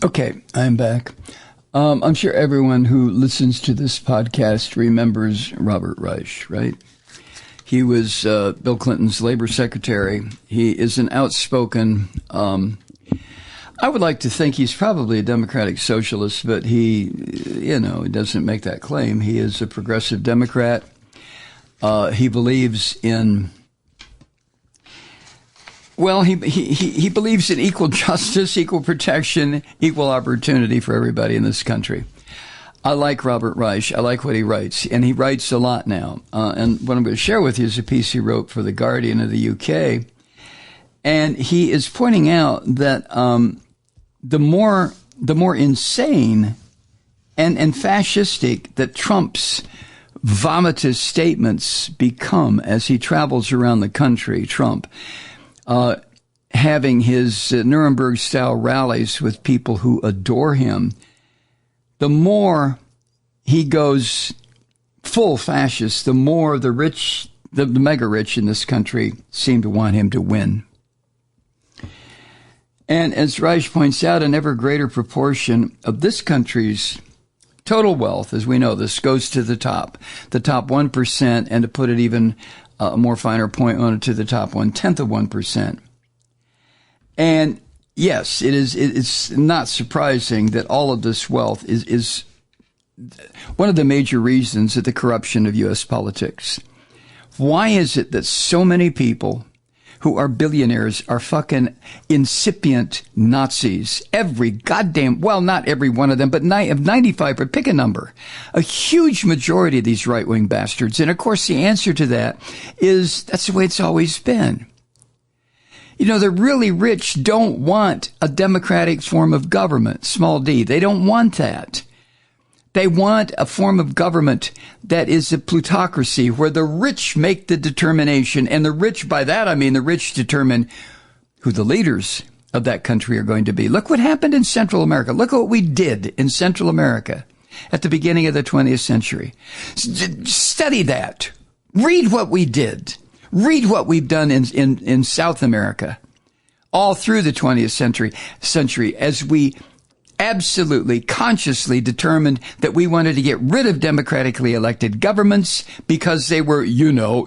Okay, I'm back. I'm sure everyone who listens to this podcast remembers Robert Reich, right? He was Bill Clinton's labor secretary. He is an outspoken, I would like to think he's probably a democratic socialist, but he doesn't make that claim. He is a progressive Democrat. He believes in, well, he believes in equal justice, equal protection, equal opportunity for everybody in this country. I like Robert Reich. I like what he writes, and he writes a lot now. And what I'm going to share with you is a piece he wrote for The Guardian of the UK. And he is pointing out that the more insane and fascistic that Trump's vomitous statements become as he travels around the country, Trump, having his Nuremberg-style rallies with people who adore him, the more he goes full fascist, the more the rich, the mega rich in this country seem to want him to win. And as Reich points out, an ever greater proportion of this country's total wealth, as we know, this goes to the top 1%, and to put it even a more finer point on it, to the top 1/10 of 1%. And yes, it's not surprising that all of this wealth is one of the major reasons of the corruption of U.S. politics. Why is it that so many people who are billionaires are fucking incipient Nazis? Every goddamn, well, not every one of them, but 95, but pick a number. A huge majority of these right-wing bastards. And of course, the answer to that is that's the way it's always been. You know, the really rich don't want a democratic form of government, small d. They don't want that. They want a form of government that is a plutocracy, where the rich make the determination. And the rich, by that I mean the rich determine who the leaders of that country are going to be. Look what happened in Central America. Look what we did in Central America at the beginning of the 20th century. Study that. Read what we did. Read what we've done in South America all through the 20th century as we absolutely consciously determined that we wanted to get rid of democratically elected governments because they were,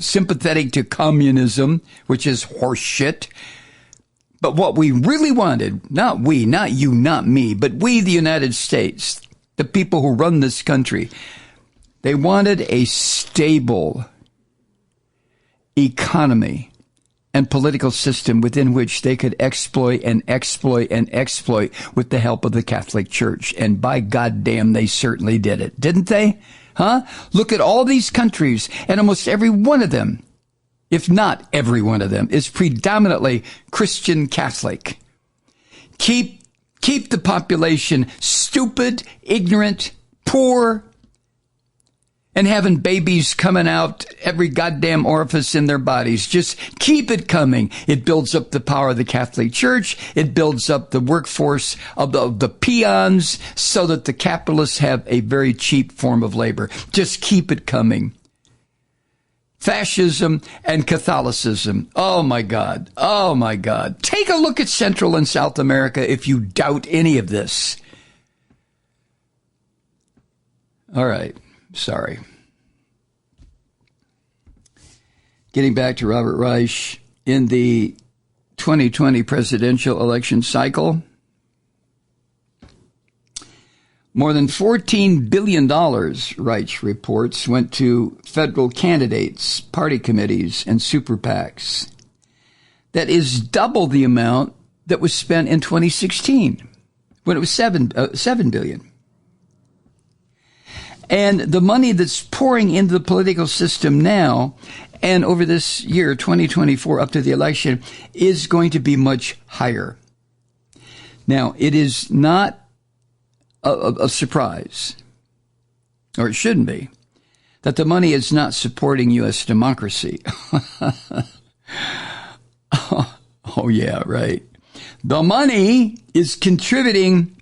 sympathetic to communism, which is horseshit. But what we really wanted, not we, not you, not me, but we, the United States, the people who run this country, they wanted a stable economy and political system within which they could exploit and exploit and exploit with the help of the Catholic Church. And by goddamn, they certainly did it, didn't they? Huh? Look at all these countries, and almost every one of them, if not every one of them, is predominantly Christian Catholic. Keep the population stupid, ignorant, poor, and having babies coming out every goddamn orifice in their bodies. Just keep it coming. It builds up the power of the Catholic Church. It builds up the workforce of the peons so that the capitalists have a very cheap form of labor. Just keep it coming. Fascism and Catholicism. Oh my God. Oh my God. Take a look at Central and South America if you doubt any of this. All right. Sorry. Getting back to Robert Reich, in the 2020 presidential election cycle, more than $14 billion, Reich reports, went to federal candidates, party committees, and super PACs. That is double the amount that was spent in 2016, when it was $7 billion. And the money that's pouring into the political system now and over this year, 2024, up to the election, is going to be much higher. Now, it is not a surprise, or it shouldn't be, that the money is not supporting U.S. democracy. Oh, yeah, right. The money is contributing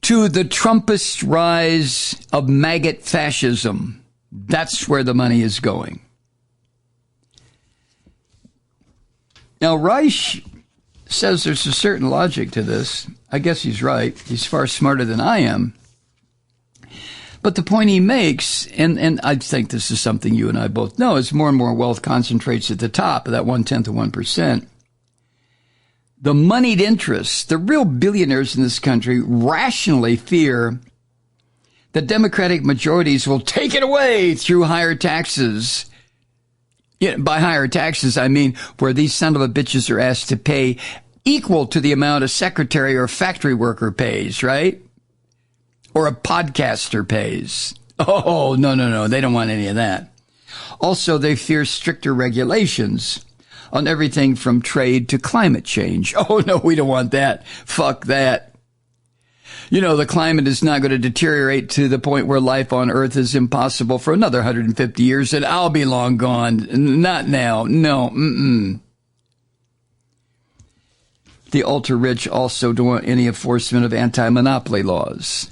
to the Trumpist rise of maggot fascism. That's where the money is going. Now, Reich says there's a certain logic to this. I guess he's right. He's far smarter than I am. But the point he makes, and I think this is something you and I both know, as more and more wealth concentrates at the top of that 1/10 of 1%, the moneyed interests, the real billionaires in this country, rationally fear that Democratic majorities will take it away through higher taxes. Yeah, by higher taxes, I mean where these son of a bitches are asked to pay equal to the amount a secretary or factory worker pays, right? Or a podcaster pays. Oh, no. They don't want any of that. Also, they fear stricter regulations on everything from trade to climate change. Oh, no, we don't want that. Fuck that. You know, the climate is not going to deteriorate to the point where life on Earth is impossible for another 150 years, and I'll be long gone. Not now. No. The ultra-rich also don't want any enforcement of anti-monopoly laws.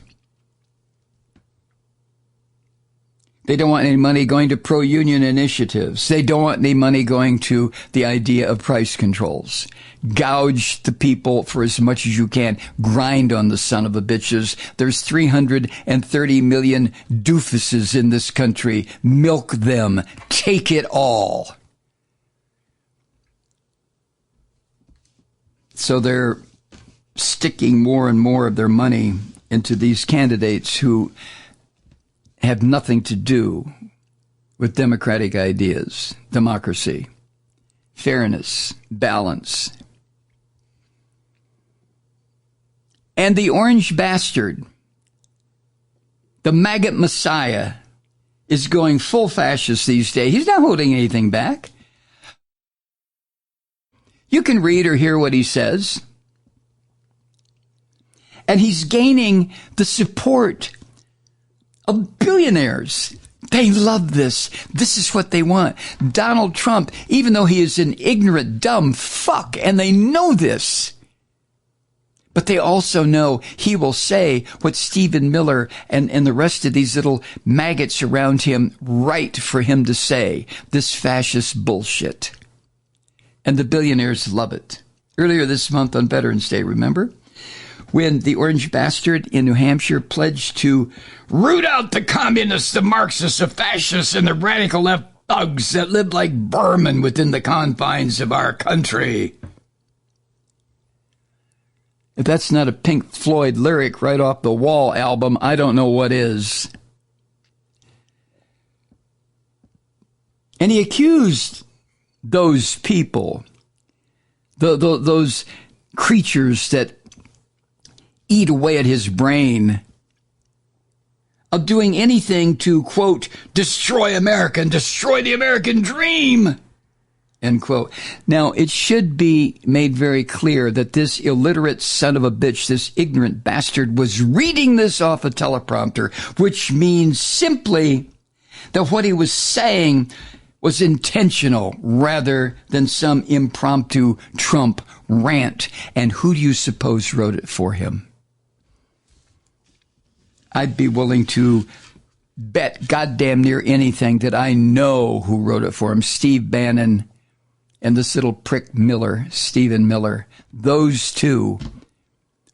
They don't want any money going to pro-union initiatives. They don't want any money going to the idea of price controls. Gouge the people for as much as you can. Grind on the son of a bitches. There's 330 million doofuses in this country. Milk them. Take it all. So they're sticking more and more of their money into these candidates who have nothing to do with democratic ideas, democracy, fairness, balance. And the orange bastard, the maggot messiah, is going full fascist these days. He's not holding anything back. You can read or hear what he says. And he's gaining the support of billionaires. They love this. This is what they want. Donald Trump, even though he is an ignorant, dumb fuck, and they know this, but they also know he will say what Stephen Miller and the rest of these little maggots around him write for him to say, this fascist bullshit. And the billionaires love it. Earlier this month on Veterans Day, remember? When the orange bastard in New Hampshire pledged to root out the communists, the Marxists, the fascists, and the radical left thugs that live like vermin within the confines of our country. If that's not a Pink Floyd lyric right off the wall album, I don't know what is. And he accused those people, those creatures that eat away at his brain, of doing anything to, quote, destroy America and destroy the American dream, end quote. Now, it should be made very clear that this illiterate son of a bitch, this ignorant bastard, was reading this off a teleprompter, which means simply that what he was saying was intentional rather than some impromptu Trump rant. And who do you suppose wrote it for him? I'd be willing to bet goddamn near anything that I know who wrote it for him. Steve Bannon and this little prick Miller, Stephen Miller. Those two,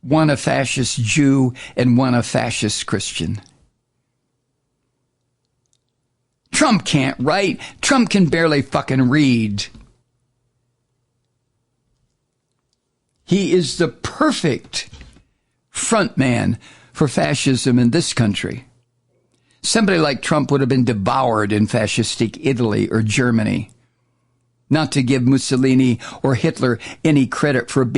one a fascist Jew and one a fascist Christian. Trump can't write. Trump can barely fucking read. He is the perfect front man for fascism in this country. Somebody like Trump would have been devoured in fascistic Italy or Germany. Not to give Mussolini or Hitler any credit for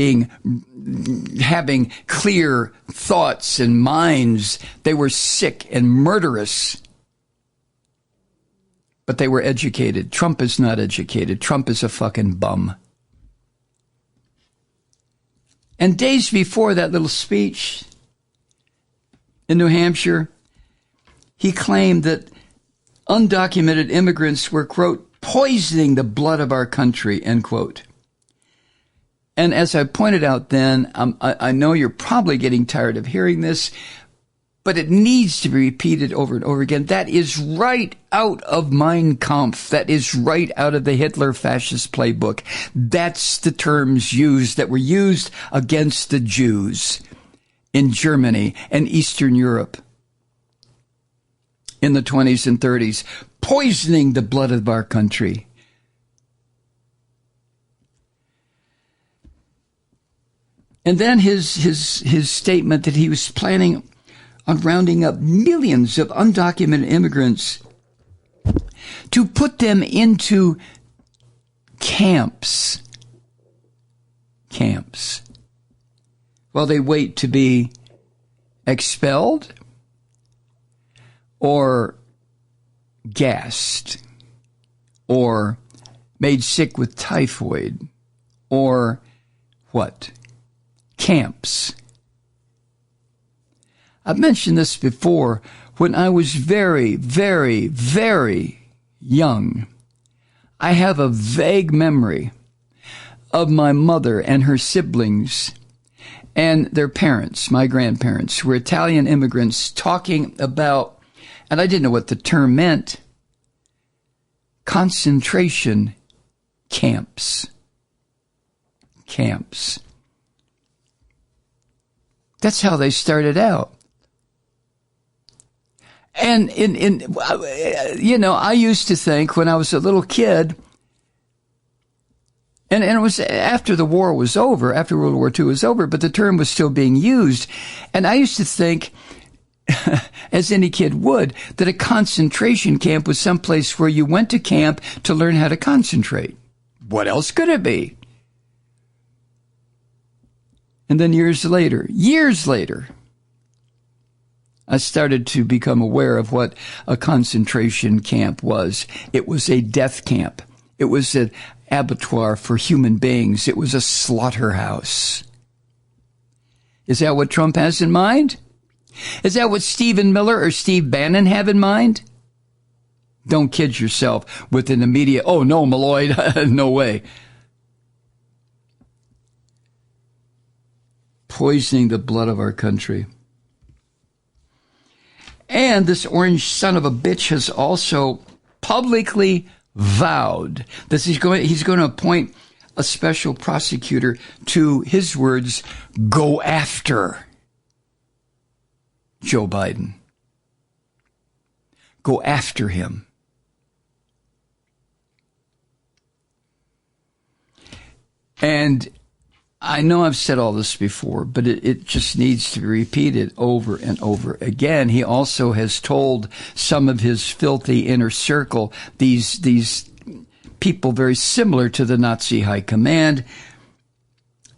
having clear thoughts and minds. They were sick and murderous. But they were educated. Trump is not educated. Trump is a fucking bum. And days before that little speech in New Hampshire, he claimed that undocumented immigrants were, quote, poisoning the blood of our country, end quote. And as I pointed out then, I know you're probably getting tired of hearing this, but it needs to be repeated over and over again. That is right out of Mein Kampf. That is right out of the Hitler fascist playbook. That's the terms used that were used against the Jews in Germany and Eastern Europe in the 20s and 30s, poisoning the blood of our country. And then his statement that he was planning on rounding up millions of undocumented immigrants to put them into camps while they wait to be expelled or gassed or made sick with typhoid or what? Camps. I've mentioned this before. When I was very, very, very young, I have a vague memory of my mother and her siblings and their parents, my grandparents, who were Italian immigrants, talking about, and I didn't know what the term meant, concentration camps. Camps. That's how they started out. And I used to think when I was a little kid, and it was after the war was over, after World War II was over, but the term was still being used. And I used to think, as any kid would, that a concentration camp was someplace where you went to camp to learn how to concentrate. What else could it be? And then years later, I started to become aware of what a concentration camp was. It was a death camp. It was an abattoir for human beings. It was a slaughterhouse. Is that what Trump has in mind? Is that what Stephen Miller or Steve Bannon have in mind? Don't kid yourself with an immediate, oh no, Malloy, no way. Poisoning the blood of our country. And this orange son of a bitch has also publicly vowed that he's going to appoint a special prosecutor to, his words, go after Joe Biden. Go after him. And I know I've said all this before, but it just needs to be repeated over and over again. He also has told some of his filthy inner circle, these people very similar to the Nazi high command,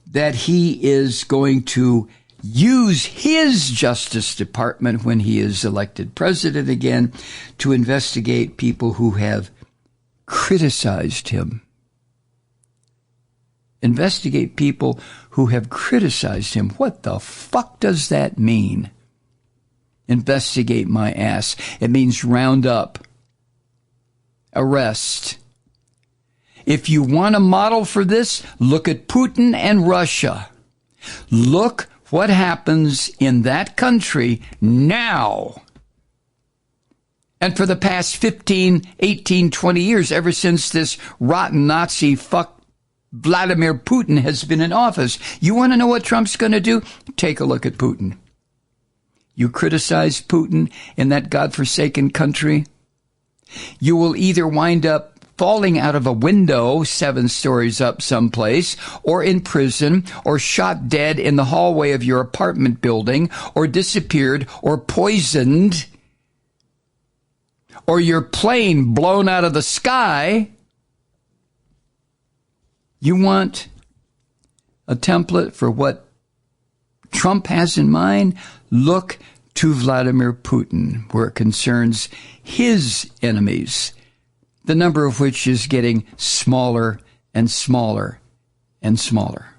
that he is going to use his Justice Department when he is elected president again to investigate people who have criticized him. Investigate people who have criticized him. What the fuck does that mean? Investigate my ass. It means round up. Arrest. If you want a model for this, look at Putin and Russia. Look what happens in that country now. And for the past 15, 18, 20 years, ever since this rotten Nazi fuck Vladimir Putin has been in office. You want to know what Trump's going to do? Take a look at Putin. You criticize Putin in that godforsaken country, you will either wind up falling out of a window 7 stories up someplace, or in prison, or shot dead in the hallway of your apartment building, or disappeared, or poisoned, or your plane blown out of the sky. You want a template for what Trump has in mind? Look to Vladimir Putin, where it concerns his enemies, the number of which is getting smaller and smaller and smaller.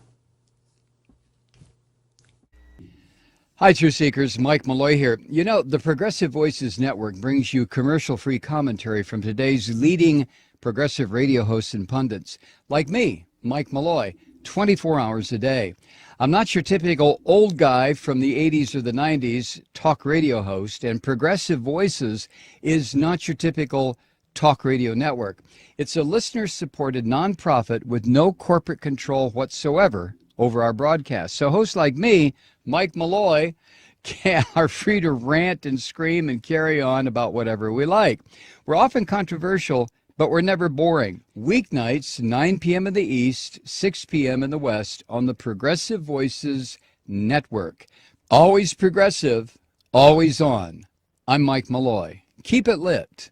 Hi, Truth Seekers. Mike Malloy here. You know, the Progressive Voices Network brings you commercial-free commentary from today's leading progressive radio hosts and pundits, like me, Mike Malloy, 24 hours a day. I'm not your typical old guy from the 80s or the 90s talk radio host, and Progressive Voices is not your typical talk radio network. It's a listener-supported nonprofit with no corporate control whatsoever over our broadcast. So hosts like me, Mike Malloy, are free to rant and scream and carry on about whatever we like. We're often controversial, but we're never boring. Weeknights, 9 p.m. in the East, 6 p.m. in the West on the Progressive Voices Network. Always progressive, always on. I'm Mike Malloy. Keep it lit.